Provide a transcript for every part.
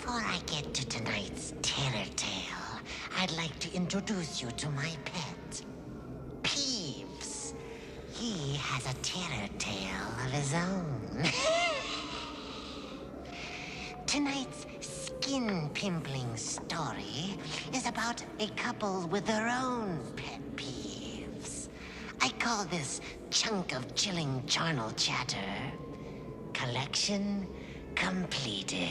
Before I get to tonight's terror tale, I'd like to introduce you to my pet, Peeves. He has a terror tale of his own. Tonight's skin-pimpling story is about a couple with their own pet peeves. I call this chunk of chilling charnel chatter collection completed.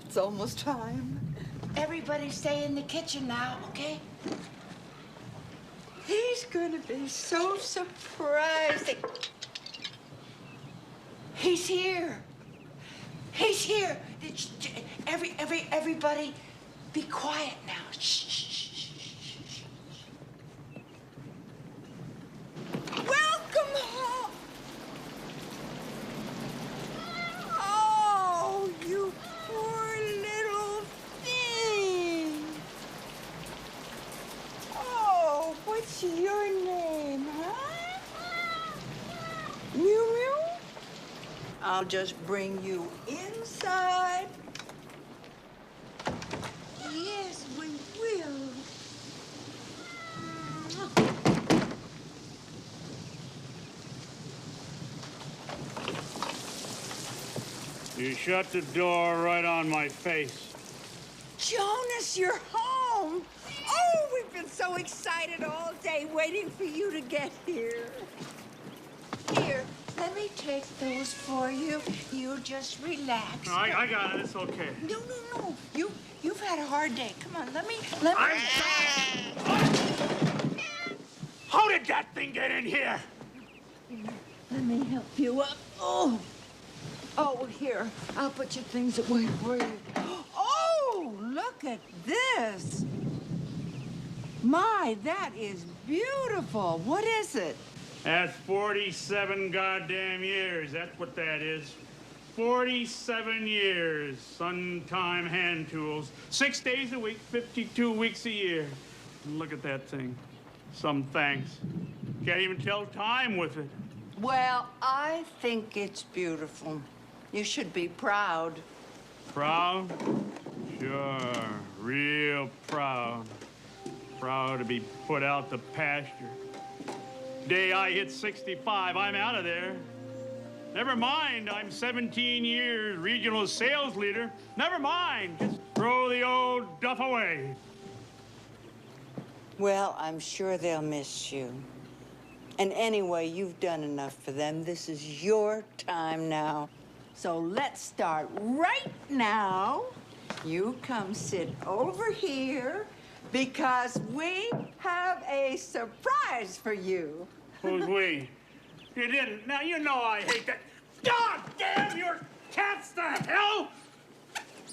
It's almost time. Everybody stay in the kitchen now, okay? He's gonna be so surprised. He's here. He's here. Everybody, be quiet now. Shh. Welcome home. Oh, you poor little thing. Oh, what's your name, huh? Mew Mew? I'll just bring you inside. Yes, we will. You shut the door right on my face. Jonas, you're home. Oh, we've been so excited all day waiting for you to get here. Here, let me take those for you. You just relax. No, I got it. It's okay. No. You've had a hard day. Come on, let me. How did that thing get in here? Let me help you up. Oh, here. I'll put your things away for you. Oh, look at this. My, that is beautiful. What is it? That's 47 goddamn years. That's what that is. 47 years. Sun-time hand tools. 6 days a week, 52 weeks a year. Look at that thing. Some thanks. Can't even tell time with it. Well, I think it's beautiful. You should be proud. Proud? Sure. Real proud. Proud to be put out to pasture. Day I hit 65, I'm out of there. Never mind, I'm 17 years regional sales leader. Never mind, just throw the old duff away. Well, I'm sure they'll miss you. And anyway, you've done enough for them. This is your time now. So let's start right now. You come sit over here because we have a surprise for you. Who's we? You didn't. Now, you know I hate that. God damn your cats to hell!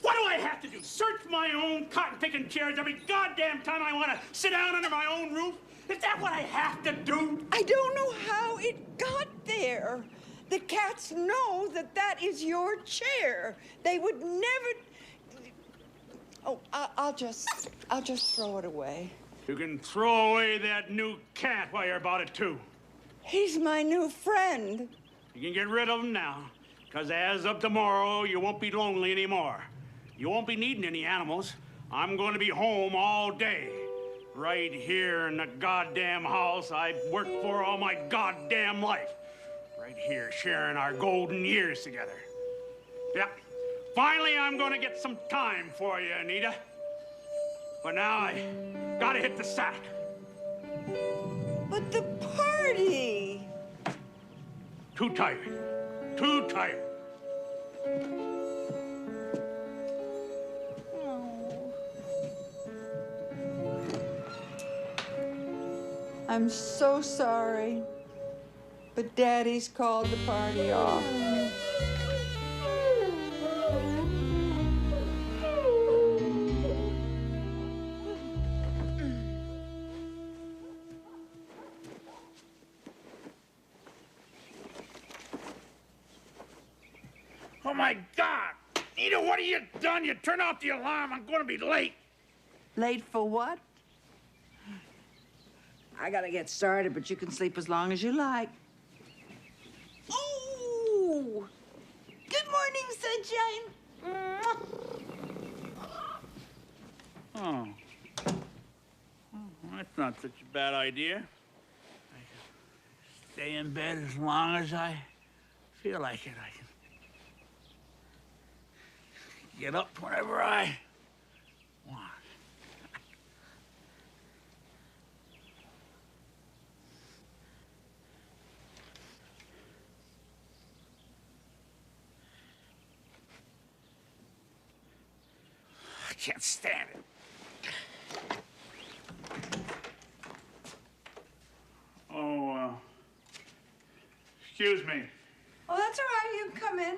What do I have to do? Search my own cotton-picking chairs every goddamn time I want to sit down under my own roof? Is that what I have to do? I don't know how it got there. The cats know that that is your chair. They would never... Oh, I'll just throw it away. You can throw away that new cat while you're about it, too. He's my new friend. You can get rid of him now, because as of tomorrow, you won't be lonely anymore. You won't be needing any animals. I'm going to be home all day. Right here in the goddamn house I've worked for all my goddamn life. Right here, sharing our golden years together. Yeah. Finally, I'm going to get some time for you, Anita. But now I gotta hit the sack. But the party! Too tired. Too tired. Oh. I'm so sorry, but Daddy's called the party off. Oh, my God! Anita, what have you done? You turn off the alarm. I'm going to be late. Late for what? I gotta get started, but you can sleep as long as you like. Oh! Good morning, sunshine. Oh. That's not such a bad idea. I can stay in bed as long as I feel like it. I can get up whenever I want. I can't stand it. Oh, excuse me. Oh, that's all right. You can come in.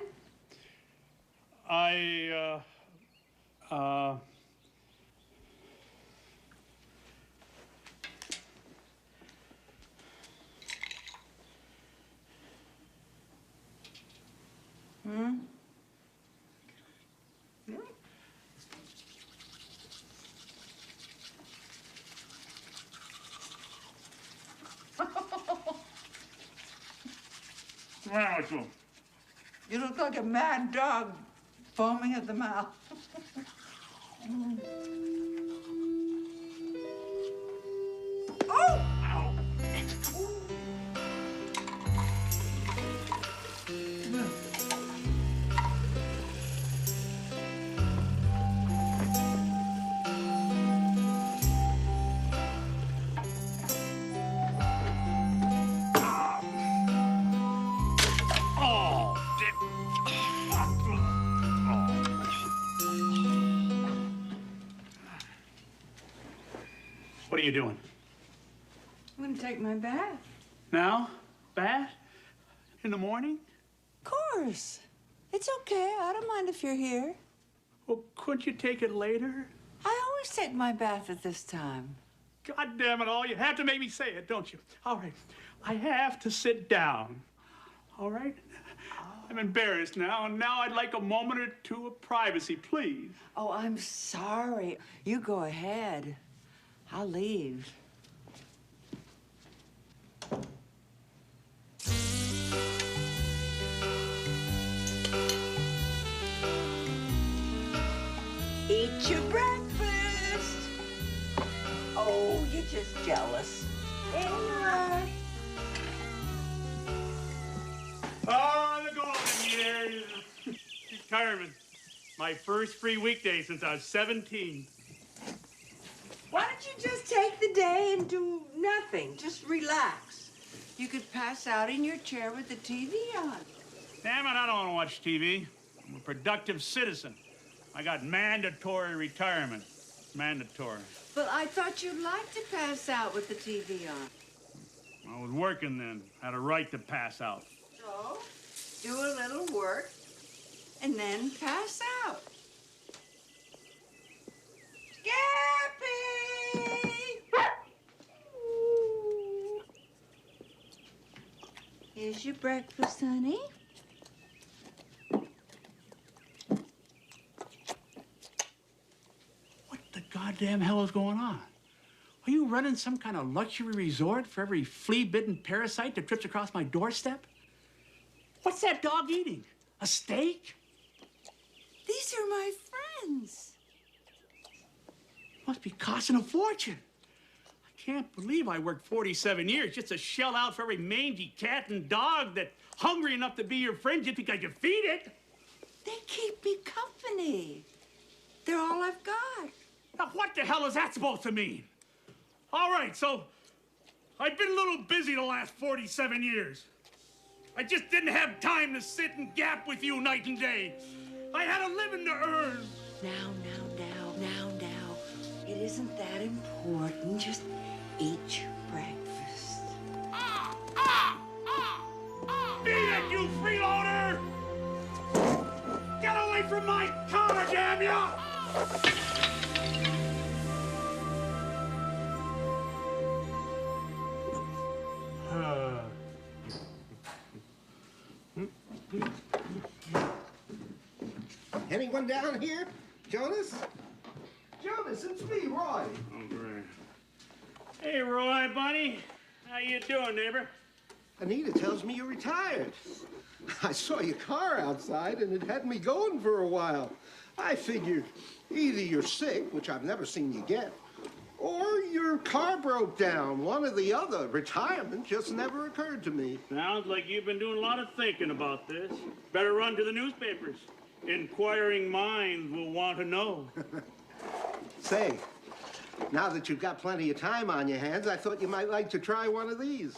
Hmm? What's wrong with you? You look like a mad dog foaming at the mouth. Oh! Ow. What are you doing? I'm gonna take my bath. Now? Bath? In the morning? Of course. It's okay. I don't mind if you're here. Well, couldn't you take it later? I always take my bath at this time. God damn it all, you have to make me say it, don't you? All right, I have to sit down. All right? I'm embarrassed now, and now I'd like a moment or two of privacy, please. Oh, I'm sorry. You go ahead. I'll leave. Eat your breakfast. Oh, you're just jealous. There you are. Oh, the golden years. Retirement. My first free weekday since I was 17. Why don't you just take the day and do nothing? Just relax. You could pass out in your chair with the TV on. Damn it, I don't want to watch TV. I'm a productive citizen. I got mandatory retirement. Mandatory. But I thought you'd like to pass out with the TV on. I was working then. Had a right to pass out. So, do a little work and then pass out. Scappy! Here's your breakfast, honey. What the goddamn hell is going on? Are you running some kind of luxury resort for every flea-bitten parasite that trips across my doorstep? What's that dog eating? A steak? These are my friends. Must be costing a fortune. I can't believe I worked 47 years just to shell out for every mangy cat and dog that's hungry enough to be your friend just because you feed it. They keep me company. They're all I've got. Now, what the hell is that supposed to mean? All right, so I've been a little busy the last 47 years. I just didn't have time to sit and gap with you night and day. I had a living to earn. Now. It isn't that important. Just eat your breakfast. Beat it, you freeloader! Get away from my car, damn ya! Anyone down here? Jonas? Jonas, it's me, Roy. Oh, great. Hey, Roy, buddy. How you doing, neighbor? Anita tells me you're retired. I saw your car outside, and it had me going for a while. I figured either you're sick, which I've never seen you get, or your car broke down. One or the other. Retirement just never occurred to me. Sounds like you've been doing a lot of thinking about this. Better run to the newspapers. Inquiring minds will want to know. Say, now that you've got plenty of time on your hands, I thought you might like to try one of these.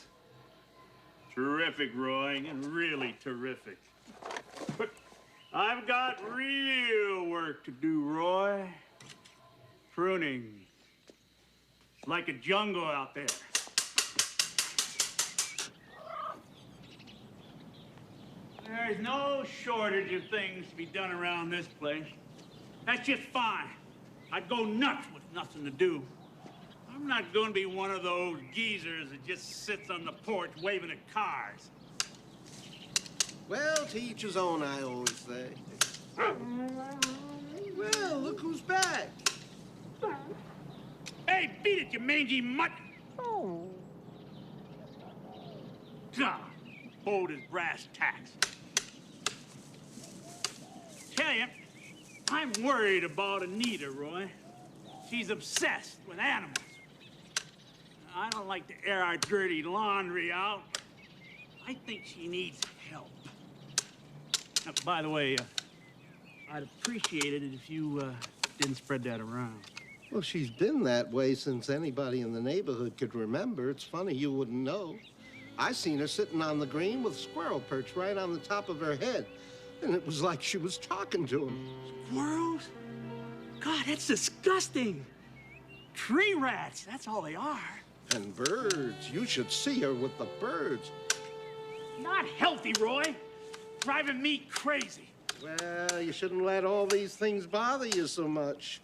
Terrific, Roy, and really terrific. But I've got real work to do, Roy. Pruning. It's like a jungle out there. There's no shortage of things to be done around this place. That's just fine. I'd go nuts with nothing to do. I'm not going to be one of those geezers that just sits on the porch waving at cars. Well, to each his own, I always say. Well, look who's back. Hey, beat it, you mangy mutt! God, bold as brass tacks. Tell you, I'm worried about Anita, Roy. She's obsessed with animals. I don't like to air our dirty laundry out. I think she needs help. Now, by the way, I'd appreciate it if you didn't spread that around. Well, she's been that way since anybody in the neighborhood could remember. It's funny you wouldn't know. I seen her sitting on the green with a squirrel perched right on the top of her head. And it was like she was talking to him. Squirrels? God, that's disgusting. Tree rats, that's all they are. And birds. You should see her with the birds. Not healthy, Roy. Driving me crazy. Well, you shouldn't let all these things bother you so much.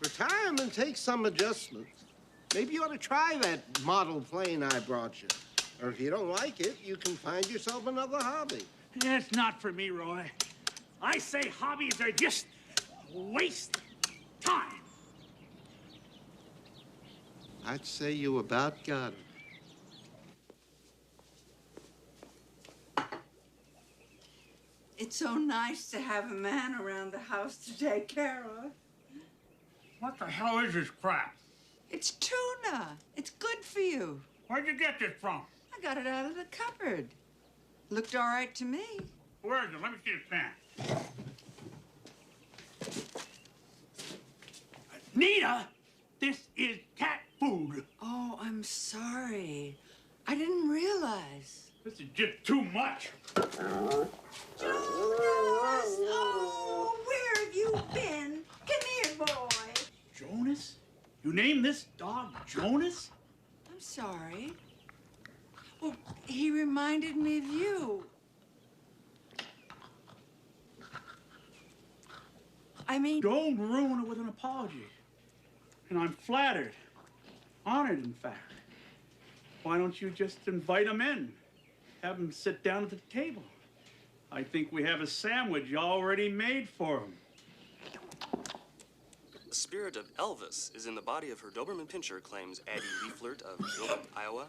Retirement takes some adjustment. Maybe you ought to try that model plane I brought you. Or if you don't like it, you can find yourself another hobby. It's not for me, Roy. I say hobbies are just a waste of time. I'd say you about got it. It's so nice to have a man around the house to take care of. What the hell is this crap? It's tuna. It's good for you. Where'd you get this from? I got it out of the cupboard. Looked all right to me. Where is it? Let me see this pan. Nita, this is cat food. Oh, I'm sorry. I didn't realize. This is just too much. Jonas! Oh, where have you been? Come here, boy. Jonas? You named this dog Jonas? I'm sorry. Well, he reminded me of you. I mean... Don't ruin it with an apology. And I'm flattered. Honored, in fact. Why don't you just invite him in? Have him sit down at the table. I think we have a sandwich already made for him. The spirit of Elvis is in the body of her Doberman Pinscher, claims Addie Leaflert of Gilbert, Iowa.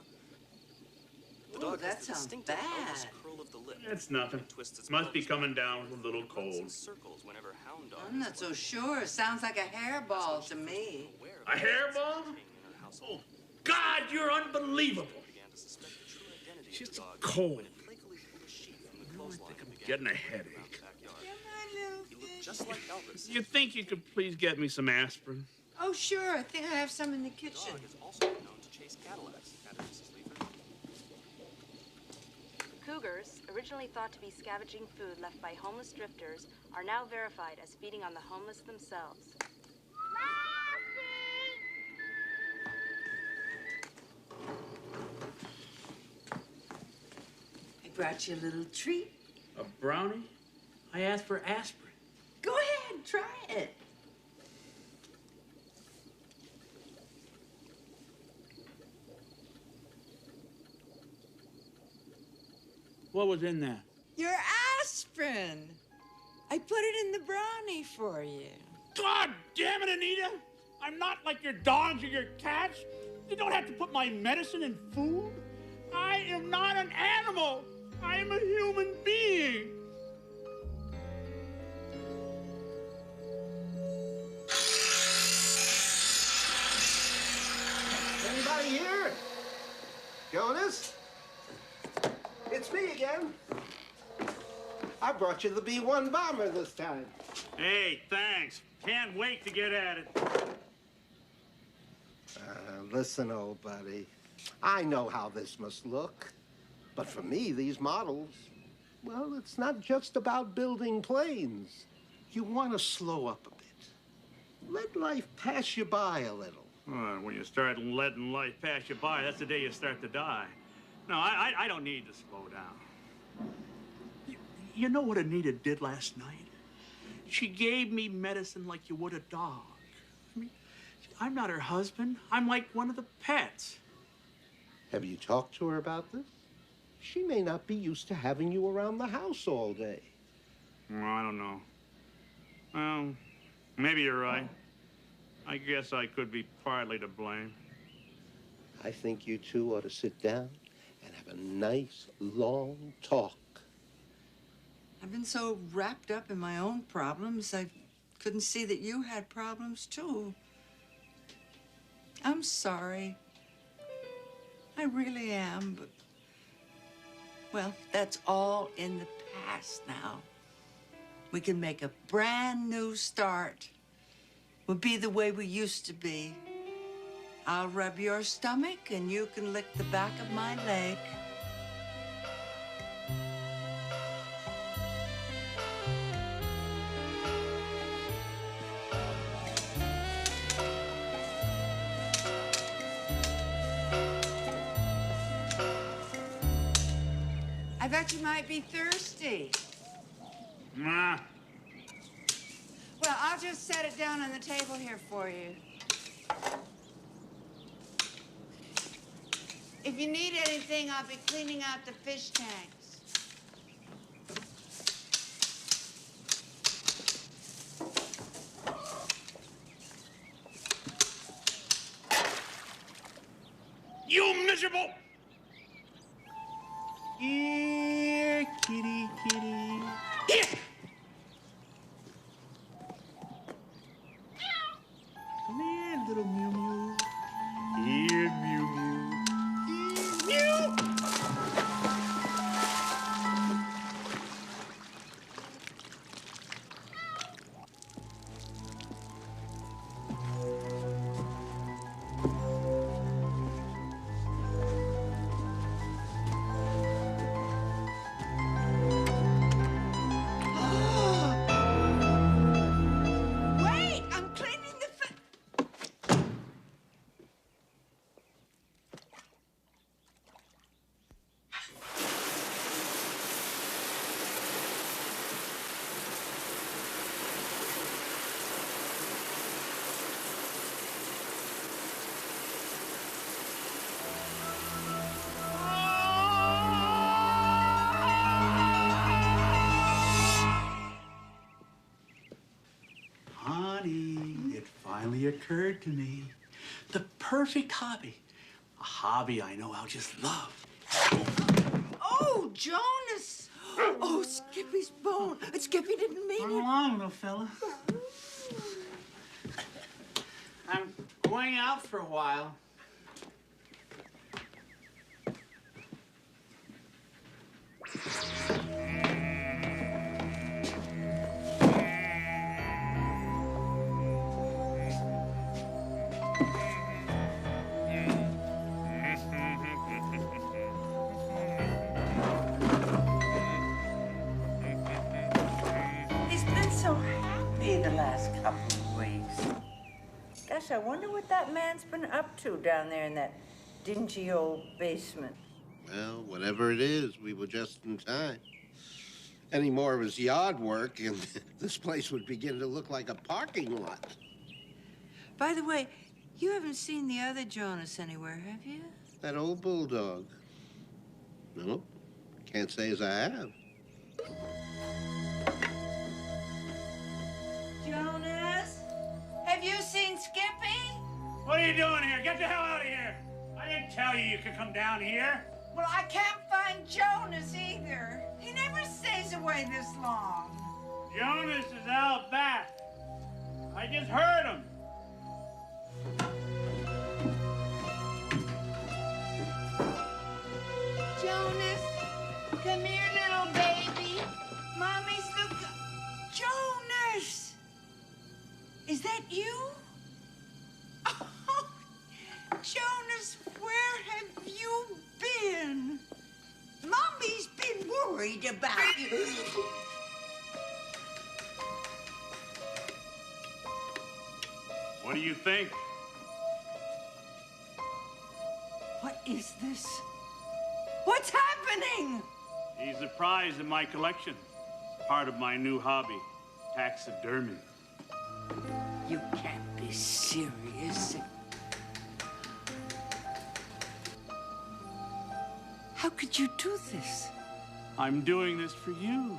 The dog that has the sounds distinctive Elvis bad. curl of the lip. It's nothing. Twists its Must be paws coming back down and with a little forth, runs in cold. circles whenever hound dog I'm is not so played. sure. It sounds like a hairball to me. Aware of A the hairball? king in her household. Oh, God, you're unbelievable. Began to suspect the true identity She's of the dog cold. when it playfully pulled a sheep from the I clothesline think I'm and began getting a to parade around headache. the backyard. He looked just like Elvis. You think you could please get me some aspirin? Oh, sure. I think I have some in the The kitchen. dog is also known to chase Cadillacs, added Mrs. Leaford. Cougars, originally thought to be scavenging food left by homeless drifters, are now verified as feeding on the homeless themselves. I brought you a little treat. A brownie? I asked for aspirin. Go ahead, try it. What was in that? Your aspirin. I put it in the brownie for you. God damn it, Anita! I'm not like your dogs or your cats. You don't have to put my medicine in food. I am not an animal. I am a human being. Anybody here? Jonas? It's me again. I brought you the B-1 bomber this time. Hey, thanks. Can't wait to get at it. Listen, old buddy. I know how this must look. But for me, these models, well, it's not just about building planes. You want to slow up a bit. Let life pass you by a little. When you start letting life pass you by, that's the day you start to die. No, I don't need to slow down. You know what Anita did last night? She gave me medicine like you would a dog. I mean, I'm not her husband. I'm like one of the pets. Have you talked to her about this? She may not be used to having you around the house all day. Well, I don't know. Well, maybe you're right. I guess I could be partly to blame. I think you two ought to sit down and have a nice, long talk. I've been so wrapped up in my own problems, I couldn't see that you had problems, too. I'm sorry. I really am, but... well, that's all in the past now. We can make a brand new start. We'll be the way we used to be. I'll rub your stomach, and you can lick the back of my leg. I thought you might be thirsty. Nah. Well, I'll just set it down on the table here for you. If you need anything, I'll be cleaning out the fish tanks. You miserable! Here, kitty, kitty. Here! Come here, little Mew Mew. Here, Mew Mew. Here, Mew! suddenly occurred to me. The perfect hobby. A hobby I know I'll just love. Oh, Jonas! Oh, Skippy's bone. Skippy didn't mean Run it. along, little fella. I'm going out for a while. He's been so happy the last couple of weeks. Gosh, I wonder what that man's been up to down there in that dingy old basement. Well, whatever it is, we were just in time. Any more of his yard work, and this place would begin to look like a parking lot. By the way, you haven't seen the other Jonas anywhere, have you? That old bulldog. No, can't say as I have. Jonas? Have you seen Skippy? What are you doing here? Get the hell out of here! I didn't tell you could come down here. Well, I can't find Jonas either. He never stays away this long. Jonas is out back. I just heard him. Jonas, come here, little baby. Mommy's looking. Jonas! Is that you? Oh, Jonas, where have you been? Mommy's been worried about you. What do you think? What is this? What's happening? He's a prize in my collection. Part of my new hobby, taxidermy. You can't be serious. How could you do this? I'm doing this for you.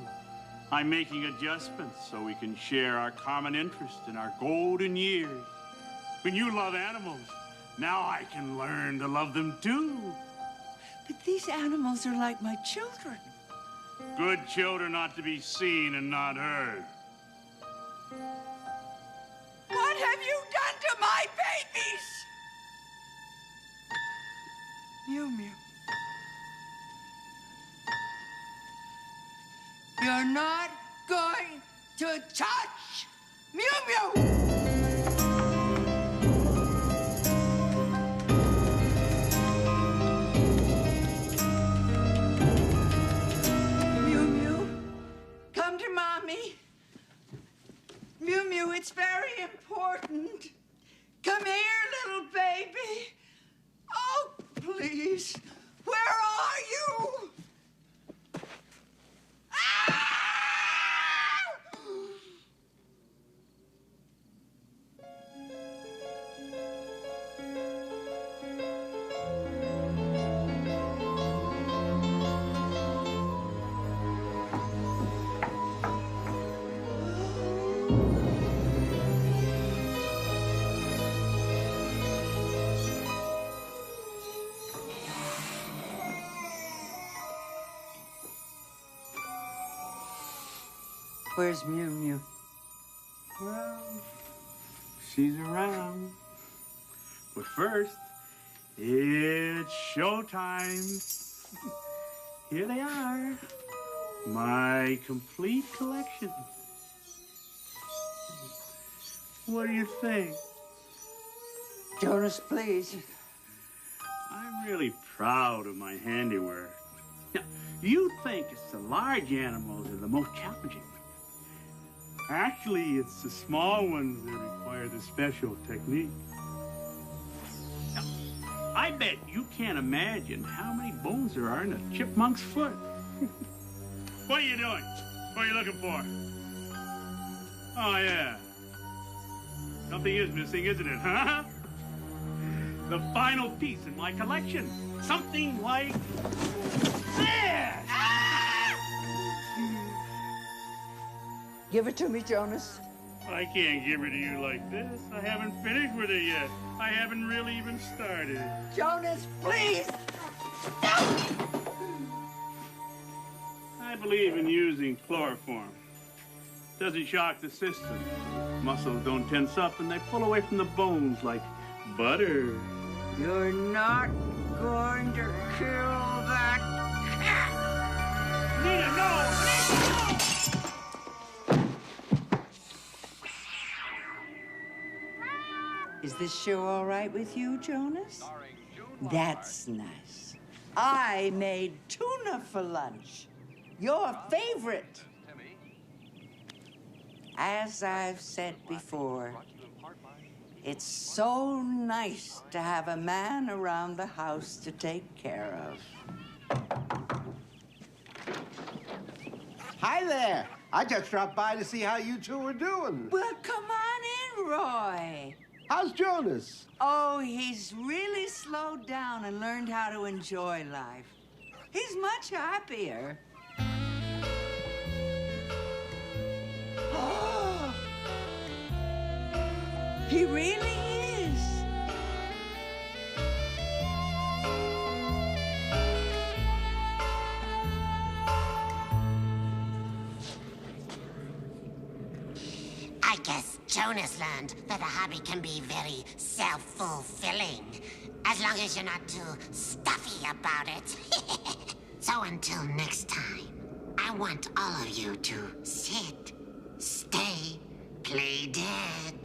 I'm making adjustments so we can share our common interest in our golden years. When you love animals, now I can learn to love them too. But these animals are like my children. Good children ought to be seen and not heard. What have you done to my babies? Mew Mew. You're not going to touch Mew Mew! Mew Mew, come to Mommy. Mew Mew, it's very important. Come here, little baby. Oh, please. Where are you? Ah! Where's Mew Mew? Well, she's around. But first, it's showtime. Here they are. My complete collection. What do you think? Jonas, please. I'm really proud of my handiwork. Now, you think it's the large animals that are the most challenging. Actually, it's the small ones that require the special technique. Now, I bet you can't imagine how many bones there are in a chipmunk's foot. What are you doing? What are you looking for? Oh, yeah. Something is missing, isn't it, huh? The final piece in my collection. Something like this! Give it to me, Jonas. I can't give her to you like this. I haven't finished with her yet. I haven't really even started. Jonas, please! I believe in using chloroform. Doesn't shock the system. Muscles don't tense up and they pull away from the bones like butter. You're not going to kill that cat! Nina, no! Is this show all right with you, Jonas? That's nice. I made tuna for lunch. Your favorite. As I've said before, it's so nice to have a man around the house to take care of. Hi there. I just dropped by to see how you two were doing. Well, come on in, Roy. How's Jonas? Oh, he's really slowed down and learned how to enjoy life. He's much happier. He really is. I guess Jonas learned that a hobby can be very self-fulfilling, as long as you're not too stuffy about it. So until next time, I want all of you to sit, stay, play dead.